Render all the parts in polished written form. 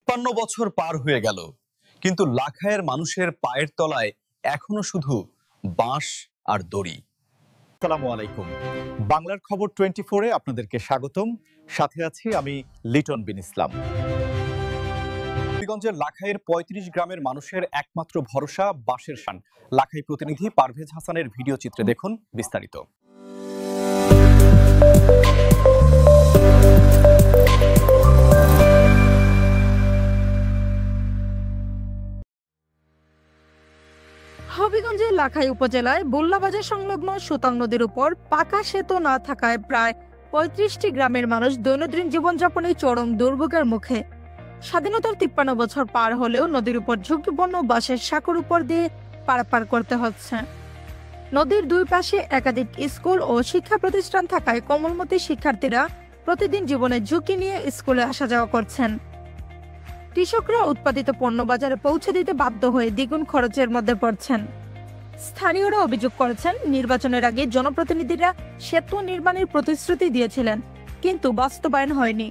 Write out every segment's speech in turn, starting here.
53 বছর পার হয়ে গেল, কিন্তু লাখায়ের মানুষের পায়ের তলায় এখনো শুধু বাঁশ আর দড়ি। আসসালামু আলাইকুম, বাংলার খবর 24-এ আপনাদেরকে স্বাগতম। সাথে আছি আমি লিটন বিন ইসলাম। হবিগঞ্জের লাখাইয়ের ৩৫ গ্রামের মানুষের একমাত্র ভরসা বাঁশের শান। লাখাই প্রতিনিধি পারভেজ হাসানের ভিডিও চিত্রে দেখুন বিস্তারিত। হবিগঞ্জের লাখাই উপজেলায় বুল্লাবাজার সংলগ্ন সুতাং নদীর উপর পাকা সেতু না থাকায় প্রায় ৩৫টি গ্রামের মানুষ দৈনন্দিন জীবনযাপনে চরম দুর্ভোগের মুখে। স্বাধীনতার ৫৩ বছর পার হলেও নদীর উপর ঝুঁকিপূর্ণ বাঁশের সাঁকোর উপর দিয়ে পারাপার করতে হচ্ছে। নদীর দুই পাশে একাধিক স্কুল ও শিক্ষা প্রতিষ্ঠান থাকায় কোমলমতি শিক্ষার্থীরা প্রতিদিন জীবনের ঝুঁকি নিয়ে স্কুলে আসা যাওয়া করছেন। কৃষকরা উৎপাদিত পণ্য বাজারে পৌঁছে দিতে বাধ্য হয়ে দ্বিগুণ খরচের মধ্যে পড়ছেন। স্থানীয়রা অভিযোগ করেছেন, নির্বাচনের আগে জনপ্রতিনিধিরা সেতু নির্মাণের প্রতিশ্রুতি দিয়েছিলেন, কিন্তু বাস্তবায়ন হয়নি।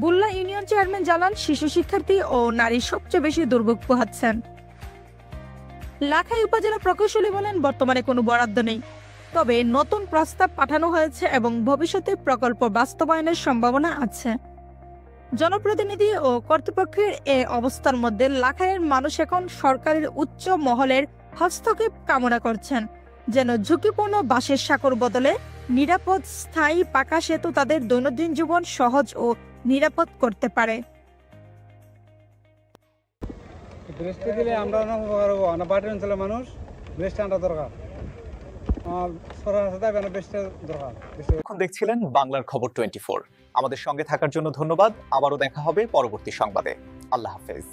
বুল্লা ইউনিয়ন চেয়ারম্যান জানান, শিশু শিক্ষার্থী ও নারী সবচেয়ে বেশি দুর্ভোগ পোহাচ্ছেন। লাখাই উপজেলা প্রকৌশলী বলেন, বর্তমানে কোনো বরাদ্দ নেই, তবে নতুন প্রস্তাব পাঠানো হয়েছে এবং ভবিষ্যতে প্রকল্প বাস্তবায়নের সম্ভাবনা আছে। জনপ্রতিনিধি ও কর্তৃপক্ষের এ অবস্থার মধ্যে লাখাইয়ের মানুষ এখন সরকারের উচ্চ মহলের হস্তক্ষেপ কামনা করছেন, যেন ঝুঁকিপূর্ণ বাঁশের সাঁকোর বদলে নিরাপদ স্থায়ী পাকা সেতু তাদের দৈনন্দিন জীবন সহজ ও নিরাপদ করতে পারে। বৃষ্টি দিলে আমরা উপকার হবো না, বাড়ির অঞ্চলের মানুষ বৃষ্টি আনটা দরকার, এখন দেখছিলেন বাংলার খবর 24। আমাদের সঙ্গে থাকার জন্য ধন্যবাদ। আবারও দেখা হবে পরবর্তী সংবাদে। আল্লাহ হাফেজ।